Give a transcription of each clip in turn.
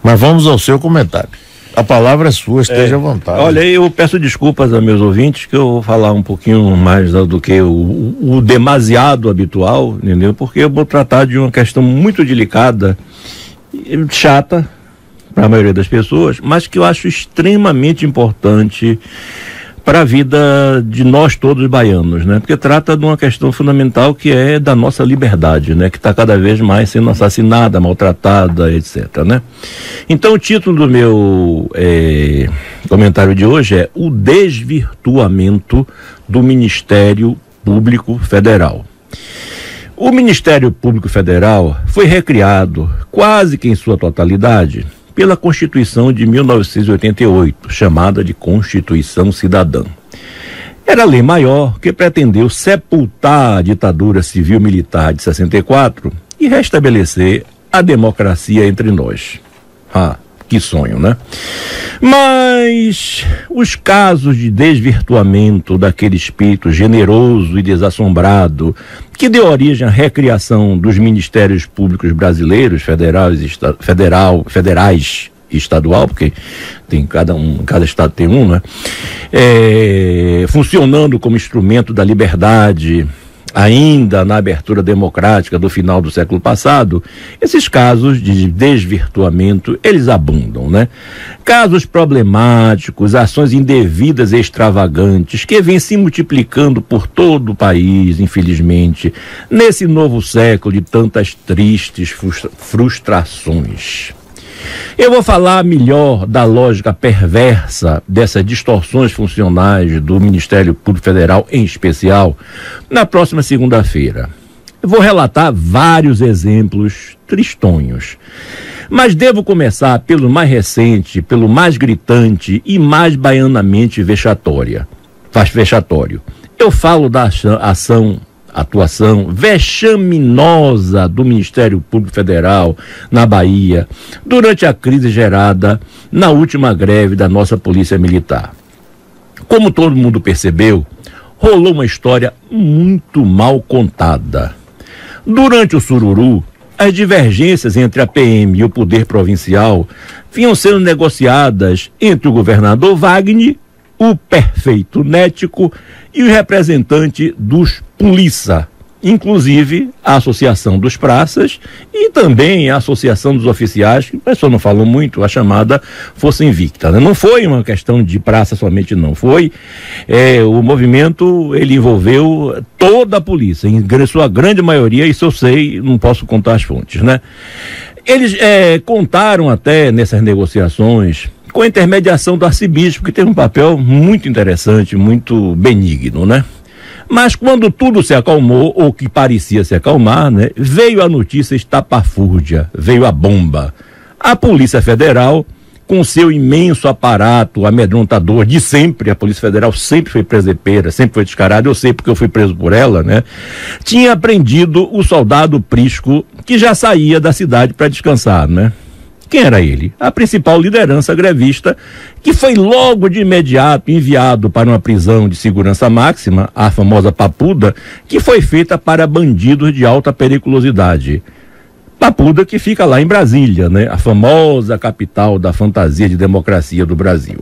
Mas vamos ao seu comentário. A palavra é sua, esteja à vontade. Olha, eu peço desculpas a meus ouvintes, que eu vou falar um pouquinho mais do que o demasiado habitual, entendeu? Porque eu vou tratar de uma questão muito delicada, chata para a maioria das pessoas, mas que eu acho extremamente importante para a vida de nós todos baianos, né? Porque trata de uma questão fundamental, que é da nossa liberdade, né? Que está cada vez mais sendo assassinada, maltratada, etc, né? Então o título do meu comentário de hoje é o desvirtuamento do Ministério Público Federal. O Ministério Público Federal foi recriado quase que em sua totalidade pela Constituição de 1988, chamada de Constituição Cidadã. Era a lei maior que pretendeu sepultar a ditadura civil-militar de 64 e restabelecer a democracia entre nós. Ah, que sonho, né? Mas os casos de desvirtuamento daquele espírito generoso e desassombrado que deu origem à recriação dos ministérios públicos brasileiros, federais e estadual, porque tem cada estado tem um, né? Funcionando como instrumento da liberdade, ainda na abertura democrática do final do século passado, esses casos de desvirtuamento, eles abundam, né? Casos problemáticos, ações indevidas e extravagantes que vêm se multiplicando por todo o país, infelizmente, nesse novo século de tantas tristes frustrações. Eu vou falar melhor da lógica perversa dessas distorções funcionais do Ministério Público Federal, em especial, na próxima segunda-feira. Eu vou relatar vários exemplos tristonhos, mas devo começar pelo mais recente, pelo mais gritante e mais baianamente vexatório. Eu falo da atuação vexaminosa do Ministério Público Federal na Bahia durante a crise gerada na última greve da nossa Polícia Militar. Como todo mundo percebeu, rolou uma história muito mal contada. Durante o sururu, as divergências entre a PM e o poder provincial vinham sendo negociadas entre o governador Wagner, o prefeito Nético e o representante dos Polícia, inclusive a Associação dos Praças e também a Associação dos Oficiais, que o pessoal não falou muito, a chamada Força Invicta, né? Não foi uma questão de praça somente, não. Foi o movimento, ele envolveu toda a polícia, em sua grande maioria, isso eu sei, não posso contar as fontes, né? Eles contaram até nessas negociações com a intermediação do arcebispo, que teve um papel muito interessante, muito benigno, né? Mas quando tudo se acalmou, ou que parecia se acalmar, né, veio a notícia estapafúrdia, veio a bomba. A Polícia Federal, com seu imenso aparato amedrontador de sempre, a Polícia Federal sempre foi presepeira, sempre foi descarada, eu sei porque eu fui preso por ela, né? Tinha prendido o soldado Prisco, que já saía da cidade para descansar, né? Quem era ele? A principal liderança grevista, que foi logo de imediato enviado para uma prisão de segurança máxima, a famosa Papuda, que foi feita para bandidos de alta periculosidade. Papuda, que fica lá em Brasília, né? A famosa capital da fantasia de democracia do Brasil.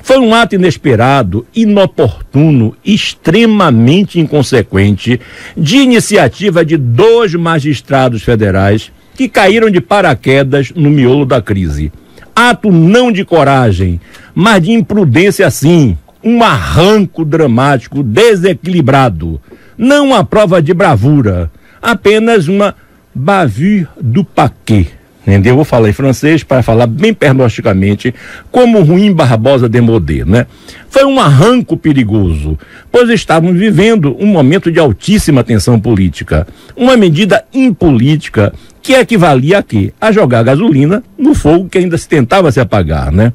Foi um ato inesperado, inoportuno, extremamente inconsequente, de iniciativa de 2 magistrados federais que caíram de paraquedas no miolo da crise. Ato não de coragem, mas de imprudência sim, um arranco dramático, desequilibrado, não uma prova de bravura, apenas uma bavure du paquet. Entendeu? Eu vou falar em francês para falar bem pernambucamente como Ruim Barbosa Demodé, né? Foi um arranco perigoso, pois estávamos vivendo um momento de altíssima tensão política, uma medida impolítica que equivalia a quê? A jogar gasolina no fogo que ainda se tentava se apagar, né?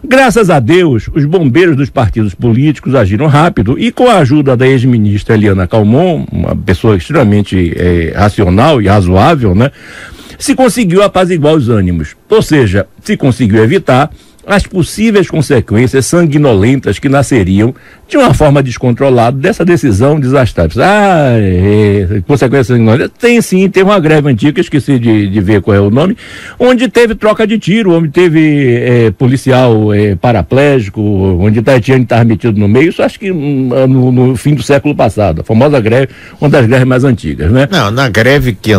Graças a Deus, os bombeiros dos partidos políticos agiram rápido e com a ajuda da ex-ministra Eliana Calmon, uma pessoa extremamente racional e razoável, né? Se conseguiu apaziguar os ânimos, ou seja, se conseguiu evitar as possíveis consequências sanguinolentas que nasceriam de uma forma descontrolada dessa decisão desastrada. Consequências sanguinolentas? Tem uma greve antiga, esqueci de ver qual é o nome, onde teve troca de tiro, onde teve policial paraplégico, onde Taitiane estava metido no meio, isso acho que no fim do século passado, a famosa greve, uma das greves mais antigas, né? Não, na greve que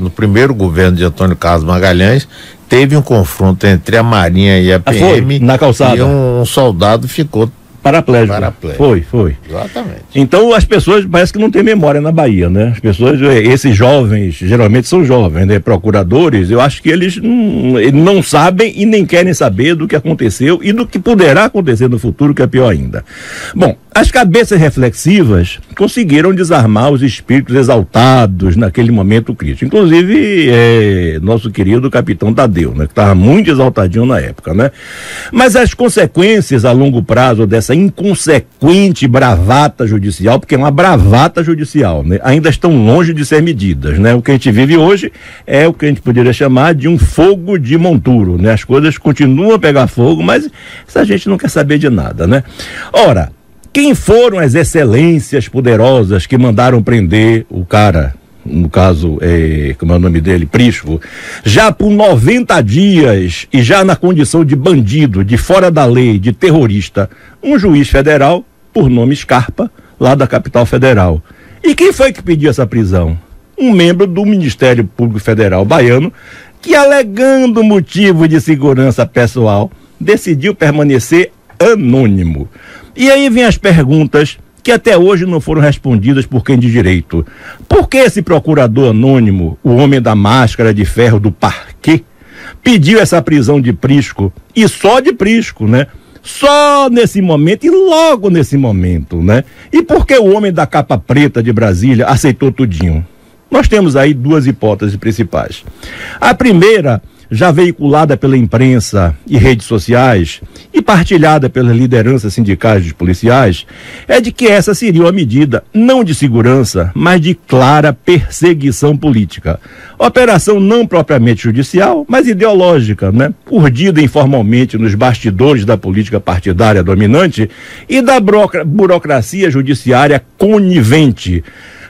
no primeiro governo de Antônio Carlos Magalhães, teve um confronto entre a Marinha e a PM, na calçada. E um soldado ficou paraplégico. Foi. Exatamente. Então as pessoas parece que não têm memória na Bahia, né? As pessoas, esses jovens, geralmente são jovens, né? Procuradores, eu acho que eles não sabem e nem querem saber do que aconteceu e do que poderá acontecer no futuro, que é pior ainda. Bom, as cabeças reflexivas conseguiram desarmar os espíritos exaltados naquele momento crítico. Inclusive, nosso querido capitão Tadeu, né? Que estava muito exaltadinho na época, né? Mas as consequências a longo prazo dessa inconsequente bravata judicial, porque é uma bravata judicial, né? Ainda estão longe de ser medidas, né? O que a gente vive hoje é o que a gente poderia chamar de um fogo de monturo, né? As coisas continuam a pegar fogo, mas essa gente não quer saber de nada, né? Ora, quem foram as excelências poderosas que mandaram prender o cara, no caso, como é o nome dele, Prisco, já por 90 dias e já na condição de bandido, de fora da lei, de terrorista, um juiz federal, por nome Scarpa, lá da capital federal. E quem foi que pediu essa prisão? Um membro do Ministério Público Federal baiano, que, alegando motivo de segurança pessoal, decidiu permanecer anônimo. E aí vem as perguntas que até hoje não foram respondidas por quem de direito. Por que esse procurador anônimo, o homem da máscara de ferro do parquê, pediu essa prisão de Prisco, e só de Prisco, né? Só nesse momento e logo nesse momento, né? E por que o homem da capa preta de Brasília aceitou tudinho? Nós temos aí duas hipóteses principais. A primeira, já veiculada pela imprensa e redes sociais e partilhada pelas lideranças sindicais dos policiais, é de que essa seria uma medida não de segurança, mas de clara perseguição política. Operação não propriamente judicial, mas ideológica, né? Urdida informalmente nos bastidores da política partidária dominante e da burocracia judiciária conivente,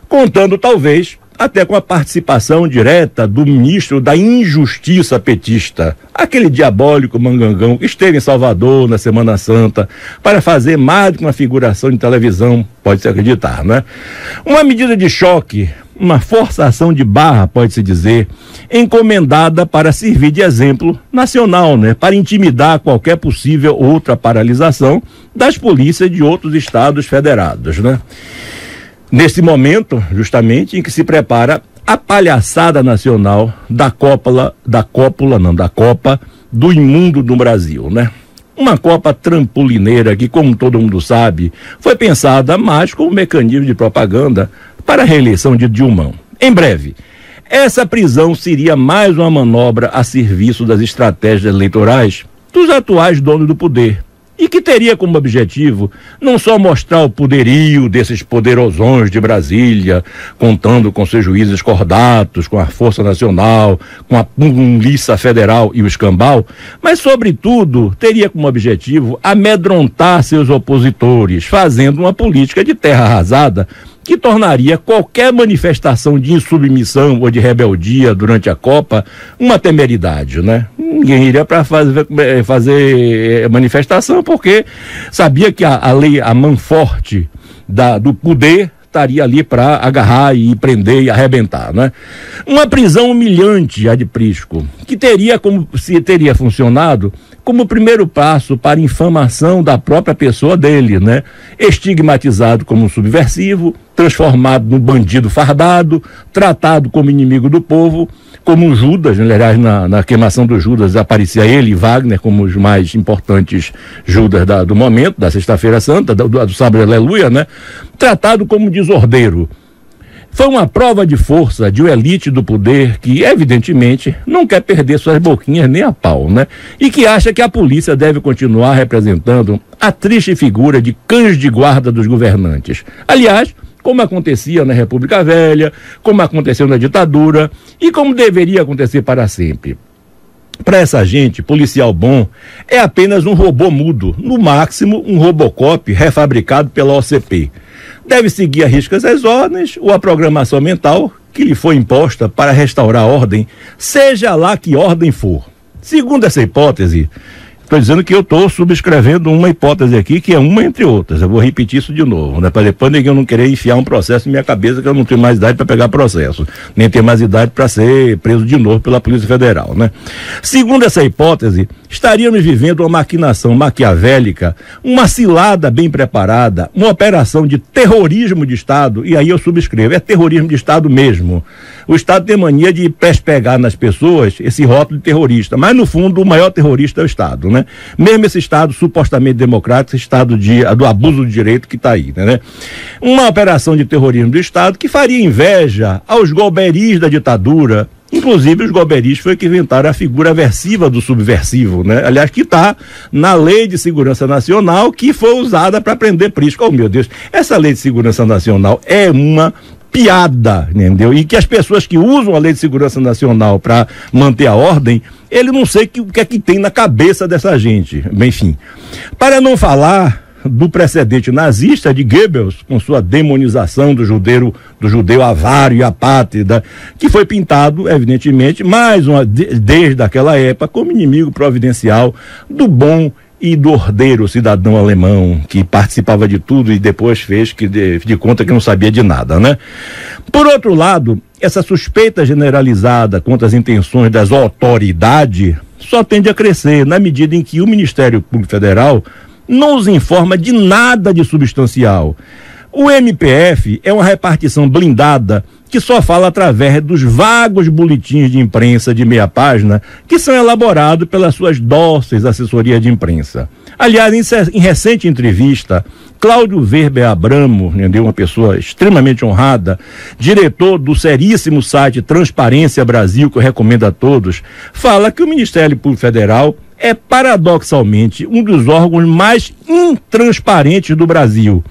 contando talvez até com a participação direta do ministro da Injustiça petista, aquele diabólico Mangangão que esteve em Salvador na Semana Santa para fazer mais do que uma figuração de televisão, pode-se acreditar, né? Uma medida de choque, uma forçação de barra, pode-se dizer, encomendada para servir de exemplo nacional, né? Para intimidar qualquer possível outra paralisação das polícias de outros estados federados, né? Nesse momento, justamente, em que se prepara a palhaçada nacional da Copa do Imundo do Brasil, né? Uma Copa trampolineira que, como todo mundo sabe, foi pensada mais como mecanismo de propaganda para a reeleição de Dilma. Em breve, essa prisão seria mais uma manobra a serviço das estratégias eleitorais dos atuais donos do poder, e que teria como objetivo não só mostrar o poderio desses poderosões de Brasília, contando com seus juízes cordatos, com a Força Nacional, com a Polícia Federal e o escambau, mas, sobretudo, teria como objetivo amedrontar seus opositores, fazendo uma política de terra arrasada que tornaria qualquer manifestação de insubmissão ou de rebeldia durante a Copa uma temeridade, né? Ninguém iria para fazer manifestação porque sabia que a lei, a mão forte do poder estaria ali para agarrar e prender e arrebentar, né? Uma prisão humilhante, a de Prisco, que teria funcionado como primeiro passo para a infamação da própria pessoa dele, né? Estigmatizado como um subversivo, transformado num bandido fardado, tratado como inimigo do povo, como um Judas, aliás, na queimação do Judas aparecia ele e Wagner como os mais importantes Judas do momento, da Sexta-feira Santa, do Sábado Aleluia, né? Tratado como desordeiro. Foi uma prova de força de uma elite do poder que, evidentemente, não quer perder suas boquinhas nem a pau, né? E que acha que a polícia deve continuar representando a triste figura de cães de guarda dos governantes. Aliás, como acontecia na República Velha, como aconteceu na ditadura e como deveria acontecer para sempre. Para essa gente, policial bom é apenas um robô mudo, no máximo um Robocop refabricado pela OCP. Deve seguir à risca as ordens ou a programação mental que lhe foi imposta para restaurar a ordem, seja lá que ordem for. Segundo essa hipótese, estou dizendo que eu estou subscrevendo uma hipótese aqui, que é uma entre outras. Eu vou repetir isso de novo, né? Para depois ninguém não querer enfiar um processo em minha cabeça, que eu não tenho mais idade para pegar processo, nem tenho mais idade para ser preso de novo pela Polícia Federal, né? Segundo essa hipótese, estaríamos vivendo uma maquinação maquiavélica, uma cilada bem preparada, uma operação de terrorismo de Estado, e aí eu subscrevo, é terrorismo de Estado mesmo. O Estado tem mania de pegar nas pessoas esse rótulo de terrorista, mas no fundo o maior terrorista é o Estado, né? Mesmo esse Estado supostamente democrático, esse Estado do abuso do direito que está aí, né? Uma operação de terrorismo do Estado que faria inveja aos golberis da ditadura. Inclusive os golberis foi que inventaram a figura aversiva do subversivo, né? Aliás, que está na Lei de Segurança Nacional, que foi usada para prender Prisco. Oh, meu Deus, essa Lei de Segurança Nacional é uma piada, entendeu? E que as pessoas que usam a Lei de Segurança Nacional para manter a ordem, ele não sei o que é que tem na cabeça dessa gente. Enfim, para não falar do precedente nazista de Goebbels, com sua demonização do judeu avaro e apátrida, que foi pintado, evidentemente, desde aquela época, como inimigo providencial do bom e do ordeiro cidadão alemão, que participava de tudo e depois fez de conta que não sabia de nada, né? Por outro lado, essa suspeita generalizada contra as intenções das autoridades só tende a crescer na medida em que o Ministério Público Federal não os informa de nada de substancial. O MPF é uma repartição blindada que só fala através dos vagos boletins de imprensa de meia página que são elaborados pelas suas dóceis assessorias de imprensa. Aliás, em recente entrevista, Cláudio Weber Abramo, entendeu? Uma pessoa extremamente honrada, diretor do seríssimo site Transparência Brasil, que eu recomendo a todos, fala que o Ministério Público Federal é paradoxalmente um dos órgãos mais intransparentes do Brasil.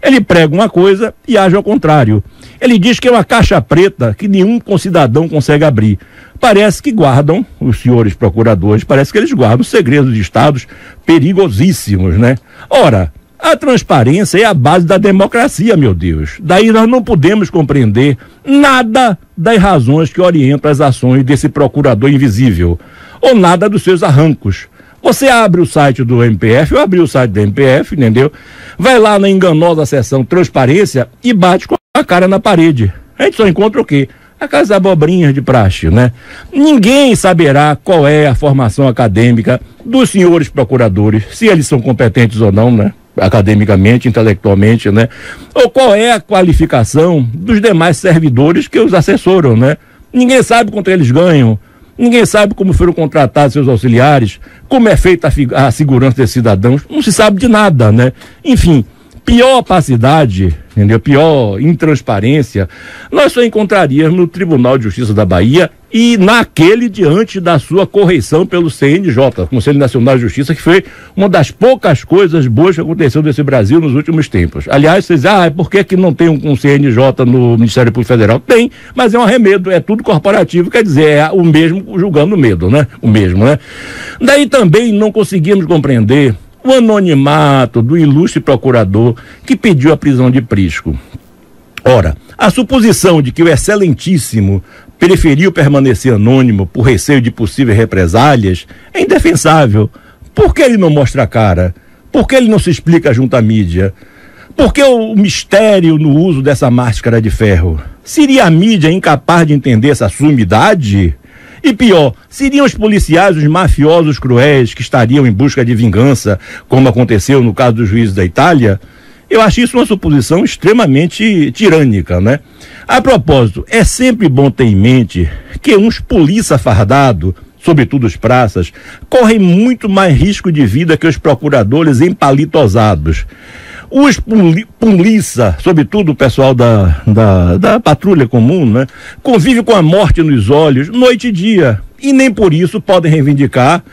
Ele prega uma coisa e age ao contrário. Ele diz que é uma caixa preta que nenhum concidadão consegue abrir. Parece que guardam, os senhores procuradores, parece que eles guardam segredos de estados perigosíssimos, né? Ora, a transparência é a base da democracia, meu Deus. Daí nós não podemos compreender nada das razões que orientam as ações desse procurador invisível, ou nada dos seus arrancos. Você abre o site do MPF, eu abri o site do MPF, entendeu? Vai lá na enganosa seção Transparência e bate com a cara na parede. A gente só encontra o quê? Aquelas abobrinhas de praxe, né? Ninguém saberá qual é a formação acadêmica dos senhores procuradores, se eles são competentes ou não, né? Academicamente, intelectualmente, né? Ou qual é a qualificação dos demais servidores que os assessoram, né? Ninguém sabe quanto eles ganham. Ninguém sabe como foram contratados seus auxiliares, como é feita a segurança desses cidadãos, não se sabe de nada, né? Enfim, pior opacidade, entendeu? Pior intransparência, nós só encontraríamos no Tribunal de Justiça da Bahia e naquele diante da sua correição pelo CNJ, Conselho Nacional de Justiça, que foi uma das poucas coisas boas que aconteceu nesse Brasil nos últimos tempos. Aliás, vocês dizem, por que não tem um CNJ no Ministério Público Federal? Tem, mas é um arremedo, é tudo corporativo, quer dizer, é o mesmo julgando o medo, né? O mesmo, né? Daí também não conseguimos compreender o anonimato do ilustre procurador que pediu a prisão de Prisco. Ora, a suposição de que o excelentíssimo preferiu permanecer anônimo por receio de possíveis represálias é indefensável. Por que ele não mostra a cara? Por que ele não se explica junto à mídia? Por que o mistério no uso dessa máscara de ferro? Seria a mídia incapaz de entender essa sumidade? E pior, seriam os policiais, os mafiosos cruéis que estariam em busca de vingança, como aconteceu no caso dos juízes da Itália? Eu acho isso uma suposição extremamente tirânica, né? A propósito, é sempre bom ter em mente que uns polícia fardados, sobretudo os praças, correm muito mais risco de vida que os procuradores empalitosados. Os polícia, sobretudo o pessoal da patrulha comum, né, convive com a morte nos olhos, noite e dia, e nem por isso podem reivindicar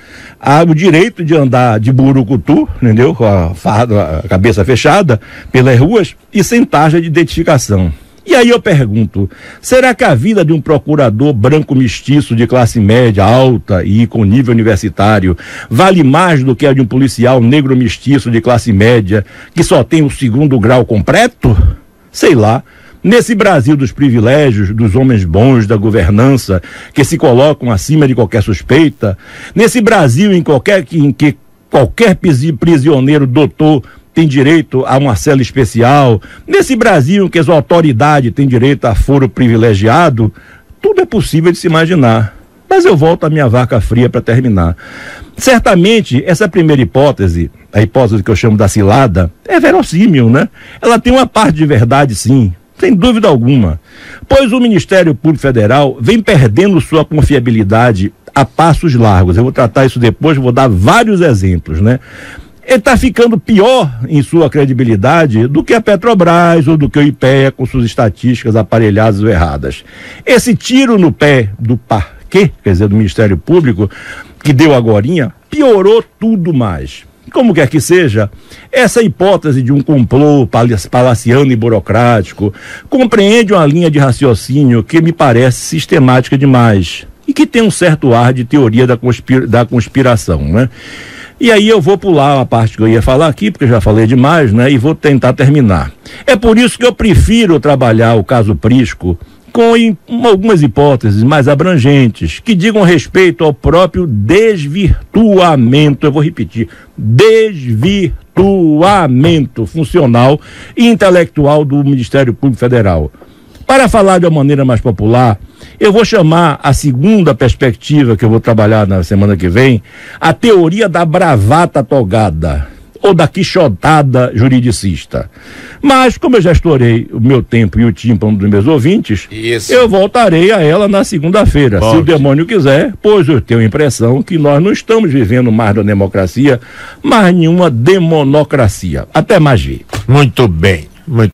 o direito de andar de burucutu, entendeu? Com a cabeça fechada pelas ruas e sem taxa de identificação. E aí eu pergunto, será que a vida de um procurador branco mestiço de classe média alta e com nível universitário vale mais do que a de um policial negro mestiço de classe média que só tem o 2º grau completo? Sei lá. Nesse Brasil dos privilégios, dos homens bons, da governança, que se colocam acima de qualquer suspeita, nesse Brasil em que qualquer prisioneiro doutor tem direito a uma cela especial, nesse Brasil em que as autoridades têm direito a foro privilegiado, tudo é possível de se imaginar. Mas eu volto à minha vaca fria para terminar. Certamente, essa primeira hipótese, a hipótese que eu chamo da cilada, é verossímil, né? Ela tem uma parte de verdade, sim. Sem dúvida alguma, pois o Ministério Público Federal vem perdendo sua confiabilidade a passos largos. Eu vou tratar isso depois, vou dar vários exemplos, né? Ele está ficando pior em sua credibilidade do que a Petrobras ou do que o IPEA com suas estatísticas aparelhadas ou erradas. Esse tiro no pé do parquê, quer dizer, do Ministério Público, que deu agorinha, piorou tudo mais. Como quer que seja, essa hipótese de um complô palaciano e burocrático compreende uma linha de raciocínio que me parece sistemática demais e que tem um certo ar de teoria da conspiração, né? E aí eu vou pular a parte que eu ia falar aqui, porque já falei demais, né? E vou tentar terminar. É por isso que eu prefiro trabalhar o caso Prisco com algumas hipóteses mais abrangentes, que digam respeito ao próprio desvirtuamento, eu vou repetir, desvirtuamento funcional e intelectual do Ministério Público Federal. Para falar de uma maneira mais popular, eu vou chamar a segunda perspectiva que eu vou trabalhar na semana que vem, a teoria da bravata togada, ou da quixotada juridicista. Mas, como eu já estourei o meu tempo e o tímpano dos meus ouvintes, eu voltarei a ela na segunda-feira, se o demônio quiser, pois eu tenho a impressão que nós não estamos vivendo mais da democracia, mas nenhuma demonocracia. Até mais ver. Muito bem. Muito